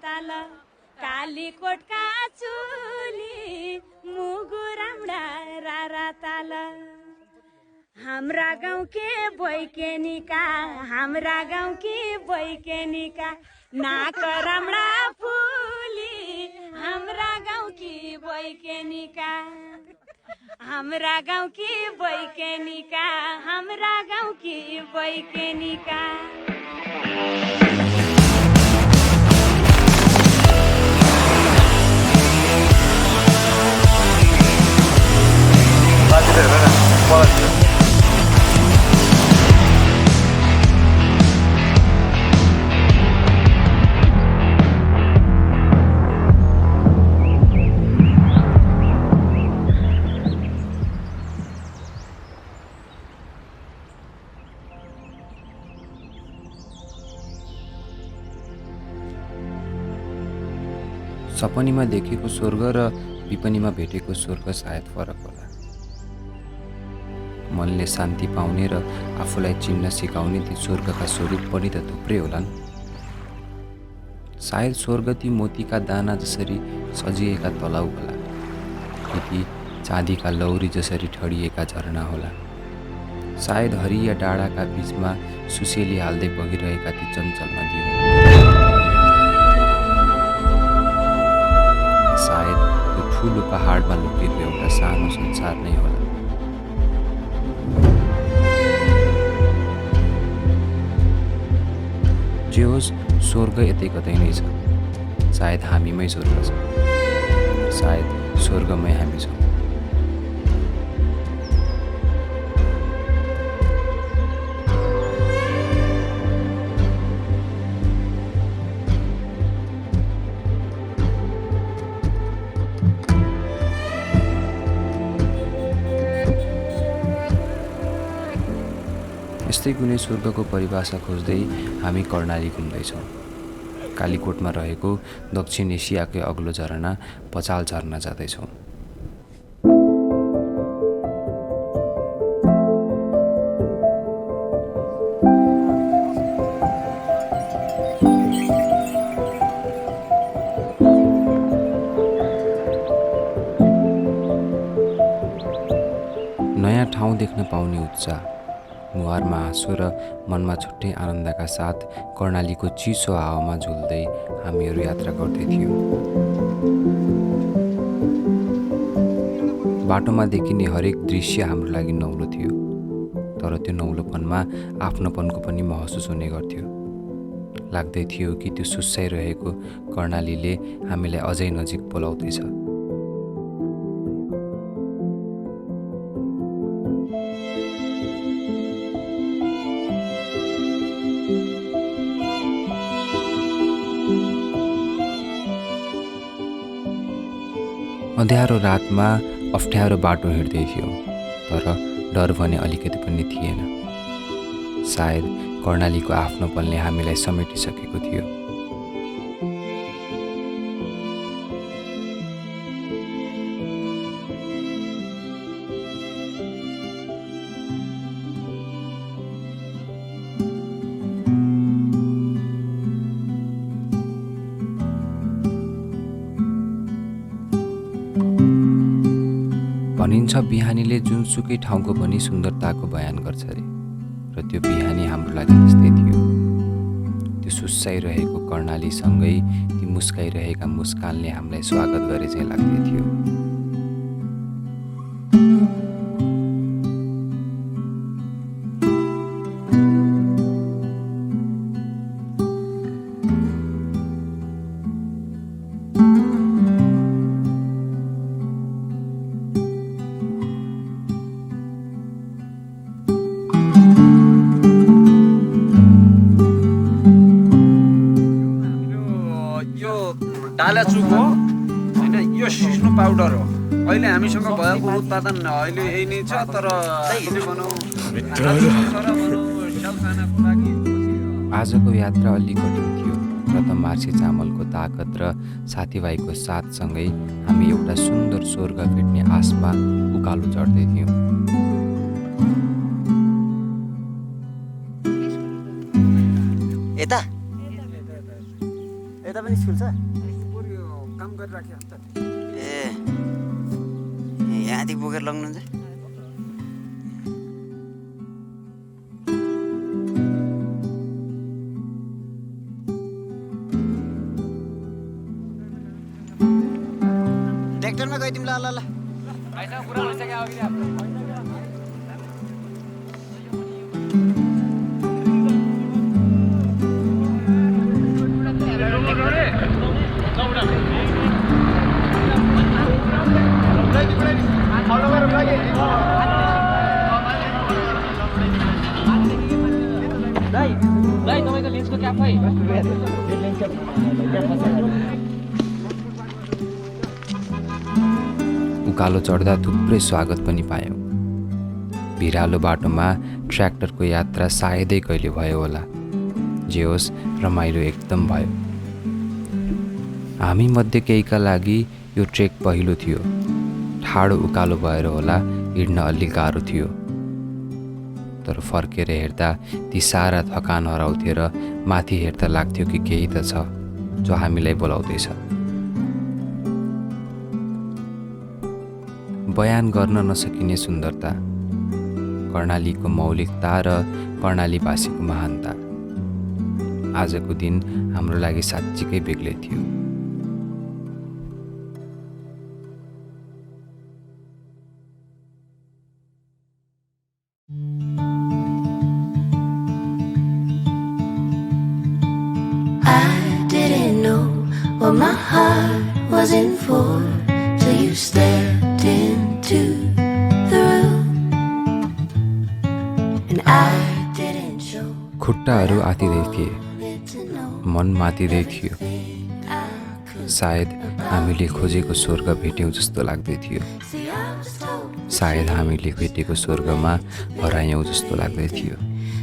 ताल कालीकोटका चुली मुगु राम्रा रारा ताल हाम्रा गाउँकी बैकेनिका हाम्रा गाउँकी बैकेनिका नाक राम्रा फुली हाम्रा गाउँकी बैकेनिका हाम्रा गाउँकी बैकेनिका हाम्रा गाउँकी बैकेनिका सपनीमा देखेको स्वर्ग र विपनीमा भेटेको स्वर्ग सायद फरक होला। मनले शान्ति पाउने र आफूलाई चिन्न सिकाउने ती स्वर्गका स्वरूप पनि त थुप्रै होलान्। सायद स्वर्ग ती मोतीका दाना जसरी सजिएका तलाउ होला कि ती चाँदीका लौरी जसरी ठडिएका झरना होला। सायद हरिया डाँडाका बीचमा सुसेली हाल्दै बगिरहेका ती चञ्चल नदी होला। सायद यो ठुलो पहाडमा लुकेको एउटा सानो संसार नै होला। जे होस् स्वर्ग यतै कतै नै छ। सायद हामीमै स्वर्ग छ, सायद स्वर्गमै हामी छौँ। यस्तै कुनै स्वर्गको परिभाषा खोज्दै हामी कर्णाली घुम्दैछौँ। कालीकोटमा रहेको दक्षिण एसियाकै अग्लो झरना पचाल झरना जाँदैछौँ। नयाँ ठाउँ देख्न पाउने उत्साह, मुहारमा हाँसो र मनमा छुट्टै आनन्दका साथ कर्णालीको चिसो हावामा झुल्दै हामीहरू यात्रा गर्दै थियौँ। बाटोमा देखिने हरेक दृश्य हाम्रो लागि नौलो थियो, तर त्यो नौलोपनमा आफ्नोपनको पनि महसुस हुने गर्थ्यो। लाग्दै थियो कि त्यो सुस्साइरहेको कर्णालीले हामीलाई अझै नजिक बोलाउँदैछ। अँध्यारो रातमा अप्ठ्यारो बाटो हिँड्दै थियो, तर डर भने अलिकति पनि थिएन। सायद कर्णालीको आफ्नोपनले हामीलाई समेटिसकेको थियो। भनिन्छ बिहानीले जुनसुकै ठाउँको पनि सुन्दरताको बयान गर्छ अरे, र त्यो बिहानी हाम्रो लागि त्यस्तै थियो। त्यो सुस्साइरहेको कर्णालीसँगै ती मुस्काइरहेका मुस्कानले हामीलाई स्वागत गरे चाहिँ लाग्दै थियो। डालेचुक हो होइन, यो सिस्नो पाउडर हो। अहिले हामीसँग भएको उत्पादन अहिले यही नै छ, तर आजको यात्रा अलि कठिन थियो, र त मार्सी चामलको ताकत र साथीभाइको साथसँगै हामी एउटा सुन्दर स्वर्ग भेट्ने आशमा उकालो चढ्दै थियौँ। यता पनि स्कुल छ काम गरिराख्यो त ए यहाँदेखि बोकेर लग्नुहुन्छ ट्र्याक्टरमा गइदिउँ ल ल उकालो चढ्दा थुप्रै स्वागत पनि पायौँ। भिरालो बाटोमा ट्र्याक्टरको यात्रा सायदै कहिले भयो होला। जे होस् रमाइलो एकदम भयो। हामी मध्ये केहीका लागि यो ट्रेक पहिलो थियो। ठाडो उकालो भएर होला हिँड्न अलि गाह्रो थियो। तर फर्केर हेर्दा ती सारा थकान हराउँथे र माथि हेर्दा लाग्थ्यो कि केही त छ जो हामीलाई बोलाउँदैछ। बयान गर्न नसकिने सुन्दरता, कर्णालीको मौलिकता र कर्णालीवासीको महानता। आजको दिन हाम्रो लागि साँच्चीकै बेग्लै थियो। I didn't know what my heart was in for till you stepped into the room and I didn't show. खुट्टाहरू आतिदै थिए, मन मातिदै थियो। सायद हामीले खोजेको स्वर्ग भेट्यौँ जस्तो लाग्दै थियो। सायद हामीले भेटेको स्वर्गमा हरायौँ जस्तो लाग्दै थियो।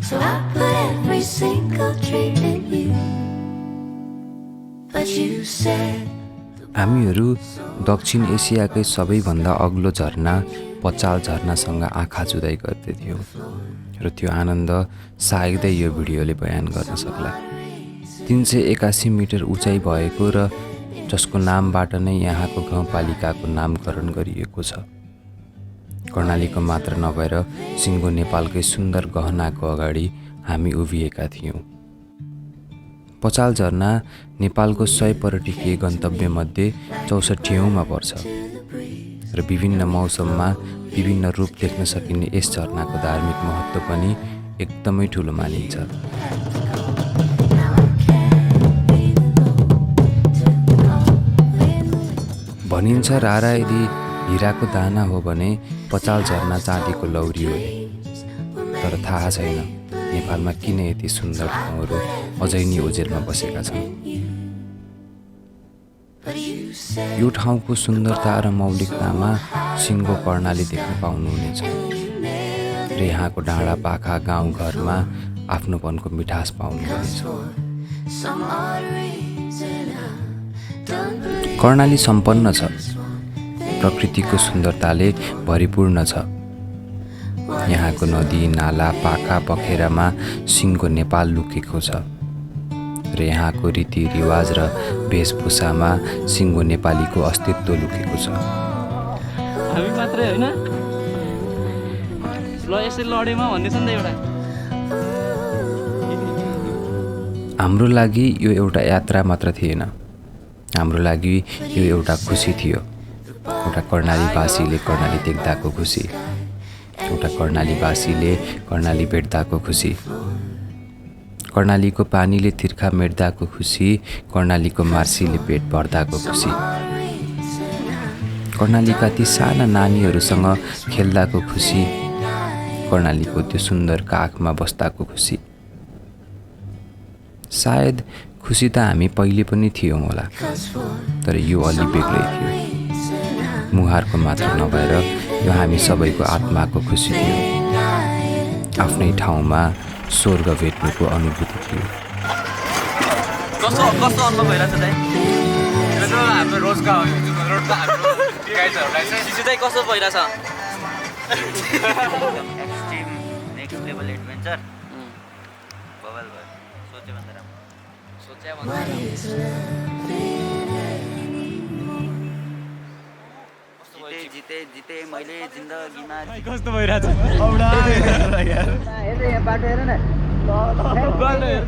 So I put every single dream in you, but you said हामीहरू दक्षिण एसियाकै सबैभन्दा अग्लो झरना पचाल झरनासँग आँखा जुदाई गर्दैथ्यौँ र त्यो आनन्द सायदै यो भिडियोले बयान गर्न सक्ला। 381 मिटर उचाइ भएको र जसको नामबाट नै यहाँको गाउँपालिकाको नामकरण गरिएको छ। कर्णालीको मात्र नभएर सिङ्गो नेपालकै सुन्दर गहनाको अगाडि हामी उभिएका थियौँ। पचाल झरना नेपालको 100 पर्यटकीय गन्तव्यमध्ये 64औँमा पर्छ र विभिन्न मौसममा विभिन्न रूप देख्न सकिने यस झरनाको धार्मिक महत्त्व पनि एकदमै ठुलो मानिन्छ। भनिन्छ रारा यदि हिराको दाना हो भने पचाल झरना चाँदीको लौरी हो। तर थाहा छैन नेपालमा किन यति सुन्दर ठाउँहरू अझै नि ओजेलमा बसेका छन्। यो ठाउँको सुन्दरता र मौलिकतामा सिङ्गो कर्णाली देख्न पाउनुहुनेछ र यहाँको डाँडा पाखा गाउँघरमा आफ्नोपनको मिठास पाउनुहुनेछ। कर्णाली सम्पन्न छ, प्रकृतिको सुन्दरताले भरिपूर्ण छ। यहाँको नदी नाला पाखा पखेरामा सिङ्गो नेपाल लुकेको छ र यहाँको रीतिरिवाज र वेशभूषामा सिङ्गो नेपालीको अस्तित्व लुकेको छ। हामी मात्रै होइन ल यसरी लडेमा भन्ने छ नि त एउटा। हाम्रो लागि यो एउटा यात्रा मात्र थिएन, हाम्रो लागि यो एउटा खुसी थियो। एउटा कर्णालीवासीले कर्णाली देख्दाको खुसी, एउटा कर्णालीवासीले कर्णाली भेट्दाको खुसी, कर्णालीको पानीले तिर्खा मेट्दाको खुसी, कर्णालीको मार्सीले पेट भर्दाको खुसी, कर्णालीका ती साना नानीहरूसँग खेल्दाको खुसी, कर्णालीको त्यो सुन्दर काखमा बस्दाको खुसी। सायद खुसी त हामी पहिले पनि थियौँ होला, तर यो अलि बेग्लै थियो। मुहारको मात्र नभएर यो हामी सबैको आत्माको खुसी थियो। आफ्नै ठाउँमा स्वर्ग भेट्नुको अनुभूति थियो। कस्तो कस्तो अनुभव भइरहेछ दाइ? हाम्रो रोजका रोडमा हाम्रो गाइजहरूलाई चाहिँ शिशिर दाइ कस्तो भइरहेछ? Extreme next level adventure bubble भयो, सोचे भन्दा राम्रो। What is loving anymore? जिते मैले जिन्दगीमा कस्तो भइरहेछ औडा यार हेर यहाँ बाटो हेर न बाटो हेर